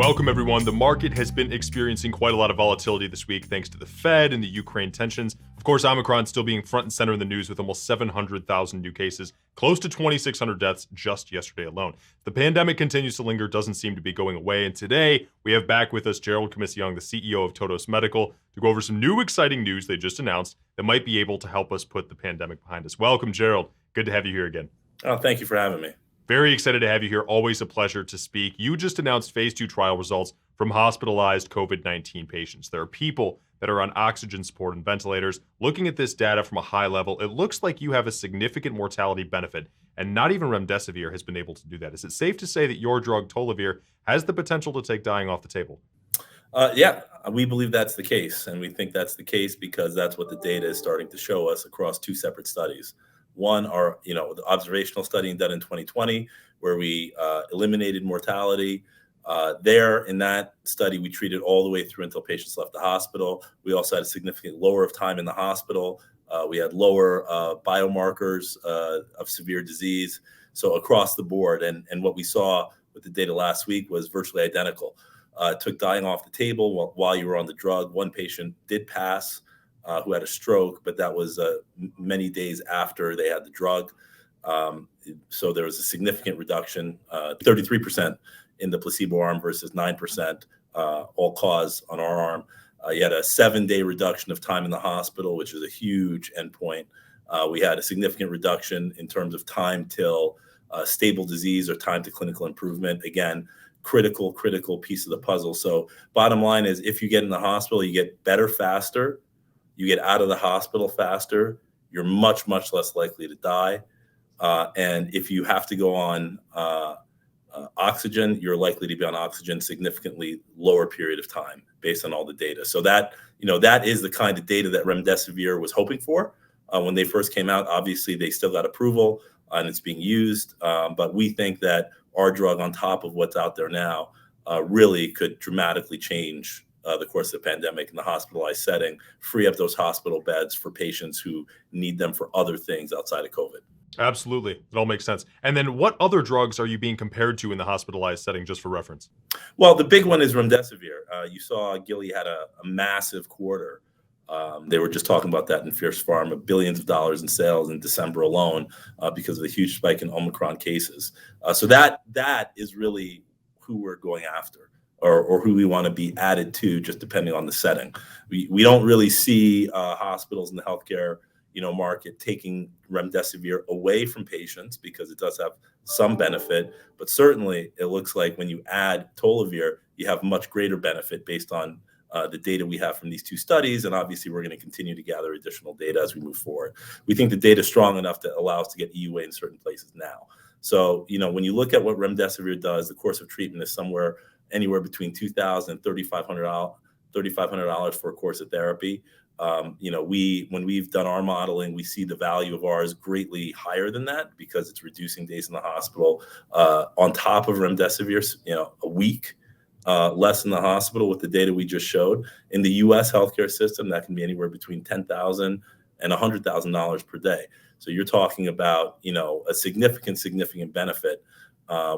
Welcome, everyone. The market has been experiencing quite a lot of volatility this week thanks to the Fed and the Ukraine tensions. Of course, Omicron still being front and center in the news with almost 700,000 new cases, close to 2,600 deaths just yesterday alone. The pandemic continues to linger, doesn't seem to be going away. And today, we have back with us Gerald Commissiong, the CEO of Todos Medical, to go over some new exciting news they just announced that might be able to help us put the pandemic behind us. Welcome, Gerald. Good to have you here again. Oh, thank you for having me. Very excited to have you here. Always a pleasure to speak. You just announced phase 2 trial results from hospitalized COVID-19 patients. There are people that are on oxygen support and ventilators. Looking at this data from a high level, it looks like you have a significant mortality benefit, and not even Remdesivir has been able to do that. Is it safe to say that your drug, Tollovir, has the potential to take dying off the table? Yeah, we believe that's the case, and we think that's the case because that's what the data is starting to show us across two separate studies. One are, the observational study done in 2020, where we eliminated mortality. There, in that study, we treated all the way through until patients left the hospital. We also had a significant lower of time in the hospital. We had lower biomarkers of severe disease. So across the board, and what we saw with the data last week was virtually identical. It took dying off the table while you were on the drug. One patient did pass, who had a stroke, but that was many days after they had the drug. So there was a significant reduction, 33% in the placebo arm versus 9% all cause on our arm. You had a 7-day reduction of time in the hospital, which is a huge endpoint. We had a significant reduction in terms of time till stable disease or time to clinical improvement. Again, critical piece of the puzzle. So bottom line is, if you get in the hospital, you get better faster. You get out of the hospital faster, you're much less likely to die. And if you have to go on oxygen, you're likely to be on oxygen significantly lower period of time based on all the data. So that is the kind of data that Remdesivir was hoping for. When they first came out, obviously they still got approval and it's being used. But we think that our drug on top of what's out there now really could dramatically change the course of the pandemic in the hospitalized setting, free up those hospital beds for patients who need them for other things outside of COVID. Absolutely. It all makes sense. And then what other drugs are you being compared to in the hospitalized setting, just for reference? Well, the big one is Remdesivir. You saw Gilead had a massive quarter. They were just talking about that in Fierce Pharma, billions of dollars in sales in December alone because of the huge spike in Omicron cases. So that is really who we're going after. Or who we want to be added to, just depending on the setting. We don't really see hospitals in the healthcare market taking Remdesivir away from patients because it does have some benefit, but certainly it looks like when you add Tollovir, you have much greater benefit based on the data we have from these two studies, and obviously we're going to continue to gather additional data as we move forward. We think the data is strong enough to allow us to get EUA in certain places now. So when you look at what Remdesivir does, the course of treatment is anywhere between $2,000 and $3,500 for a course of therapy. When we've done our modeling, we see the value of ours greatly higher than that because it's reducing days in the hospital. On top of Remdesivir, a week less in the hospital with the data we just showed. In the U.S. healthcare system, that can be anywhere between $10,000 and $100,000 per day. So you're talking about a significant benefit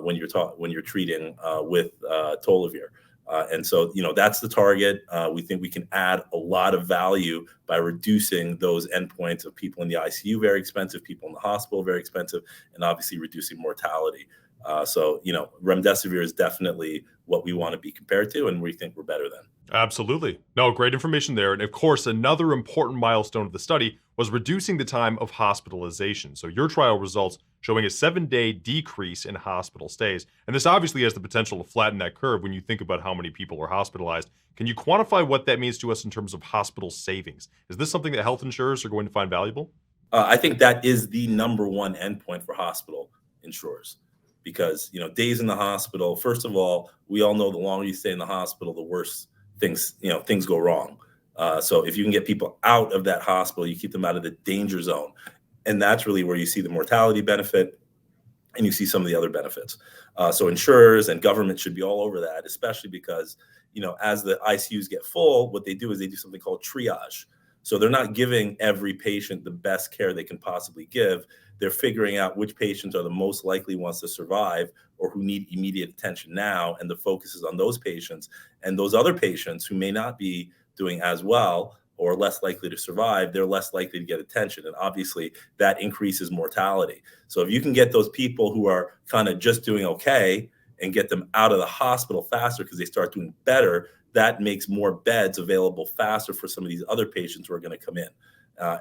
when you're treating with Tollovir. And so, that's the target. We think we can add a lot of value by reducing those endpoints of people in the ICU, very expensive, people in the hospital, very expensive, and obviously reducing mortality. So, Remdesivir is definitely what we want to be compared to, and we think we're better than. Absolutely. No, great information there. And of course, another important milestone of the study was reducing the time of hospitalization. So your trial results showing a 7-day decrease in hospital stays. And this obviously has the potential to flatten that curve when you think about how many people are hospitalized. Can you quantify what that means to us in terms of hospital savings? Is this something that health insurers are going to find valuable? I think that is the number one endpoint for hospital insurers. Because, days in the hospital, first of all, we all know the longer you stay in the hospital, the worse things go wrong. So if you can get people out of that hospital, you keep them out of the danger zone. And that's really where you see the mortality benefit and you see some of the other benefits. So insurers and government should be all over that, especially because, as the ICUs get full, what they do is they do something called triage. So they're not giving every patient the best care they can possibly give. they're figuring out which patients are the most likely ones to survive or who need immediate attention now, and the focus is on those patients. And those other patients who may not be doing as well or less likely to survive, they're less likely to get attention. And obviously that increases mortality. So if you can get those people who are kind of just doing okay and get them out of the hospital faster because they start doing better, that makes more beds available faster for some of these other patients who are going to come in.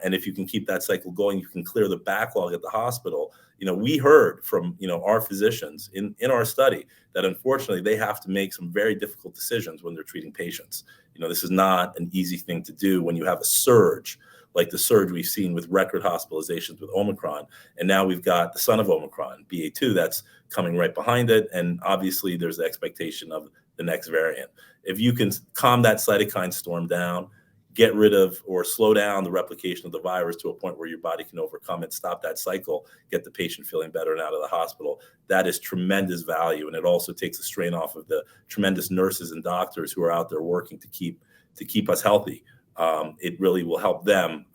And if you can keep that cycle going, you can clear the backlog at the hospital. We heard from, our physicians in our study that unfortunately they have to make some very difficult decisions when they're treating patients. This is not an easy thing to do when you have a surge like the surge we've seen with record hospitalizations with Omicron. And now we've got the son of Omicron, BA2, that's coming right behind it. And obviously there's the expectation of the next variant. If you can calm that cytokine storm down, get rid of or slow down the replication of the virus to a point where your body can overcome it, stop that cycle, get the patient feeling better and out of the hospital, that is tremendous value. And it also takes the strain off of the tremendous nurses and doctors who are out there working to keep us healthy. It really will help them,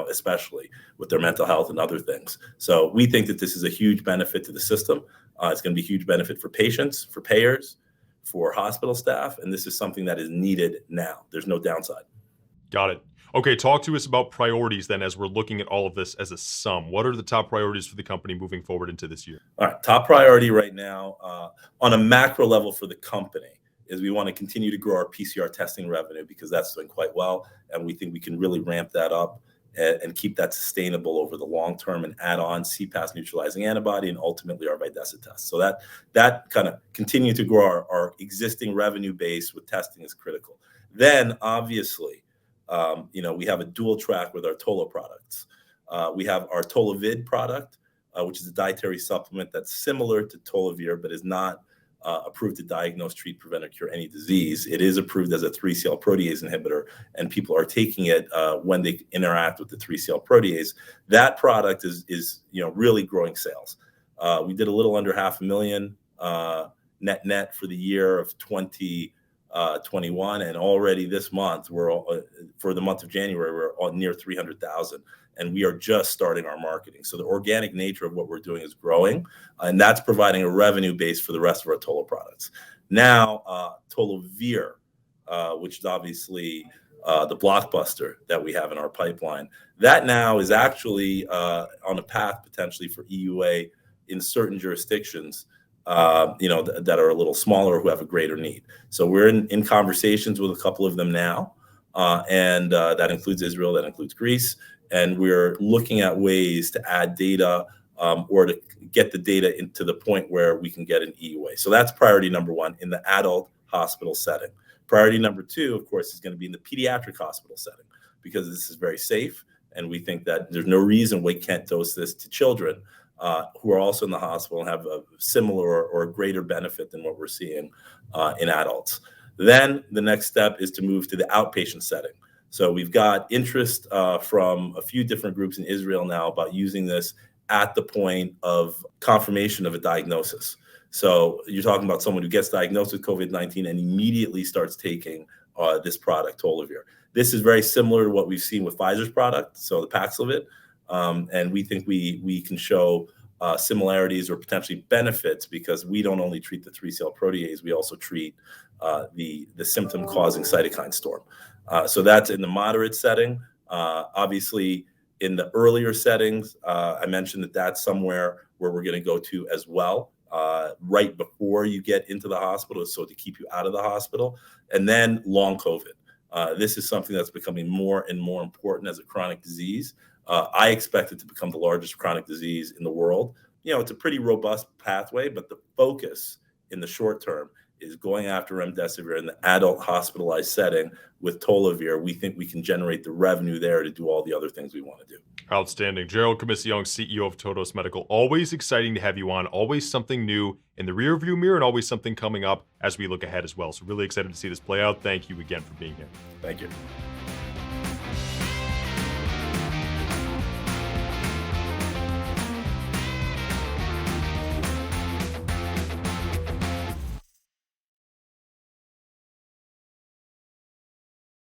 especially with their mental health and other things. So we think that this is a huge benefit to the system. It's going to be a huge benefit for patients, for payers, for hospital staff, and this is something that is needed now. There's no downside. Got it. Okay, talk to us about priorities then as we're looking at all of this as a sum. What are the top priorities for the company moving forward into this year? All right, top priority right now on a macro level for the company is we want to continue to grow our PCR testing revenue because that's doing quite well, and we think we can really ramp that up and keep that sustainable over the long term and add on CPAS neutralizing antibody and ultimately our Videssa test. So that kind of continue to grow our existing revenue base with testing is critical. Then obviously, we have a dual track with our Tolo products. We have our Tollovir product, which is a dietary supplement that's similar to Tollovir, but is not approved to diagnose, treat, prevent, or cure any disease. It is approved as a 3-CL protease inhibitor, and people are taking it when they interact with the 3-CL protease. That product is really growing sales. We did a little under $500,000 net for the year of 2021, and already this month for the month of January we're on near 300,000, and we are just starting our marketing. So the organic nature of what we're doing is growing, and that's providing a revenue base for the rest of our Tolo products. Now Tollovir, which is obviously the blockbuster that we have in our pipeline, that now is actually on a path potentially for EUA in certain jurisdictions that are a little smaller who have a greater need. So we're in conversations with a couple of them now, and that includes Israel, that includes Greece, and we're looking at ways to add data or to get the data into the point where we can get an EUA. So that's priority number one in the adult hospital setting. Priority number two, of course, is going to be in the pediatric hospital setting because this is very safe, and we think that there's no reason we can't dose this to children who are also in the hospital and have a similar or greater benefit than what we're seeing in adults. Then the next step is to move to the outpatient setting. So we've got interest from a few different groups in Israel now about using this at the point of confirmation of a diagnosis. So you're talking about someone who gets diagnosed with COVID-19 and immediately starts taking this product, Tollovir. This is very similar to what we've seen with Pfizer's product, so the Paxlovid. And we think we can show similarities or potentially benefits because we don't only treat the 3-CL protease, we also treat the symptom-causing cytokine storm. So that's in the moderate setting. Obviously, in the earlier settings, I mentioned that that's somewhere where we're going to go to as well, right before you get into the hospital, so to keep you out of the hospital. And then long COVID. This is something that's becoming more and more important as a chronic disease. I expect it to become the largest chronic disease in the world. It's a pretty robust pathway, but the focus in the short term is going after Remdesivir in the adult hospitalized setting with Tollovir. We think we can generate the revenue there to do all the other things we want to do. Outstanding. Gerald Commissiong, CEO of Todos Medical. Always exciting to have you on. Always something new in the rearview mirror and always something coming up as we look ahead as well. So really excited to see this play out. Thank you again for being here. Thank you.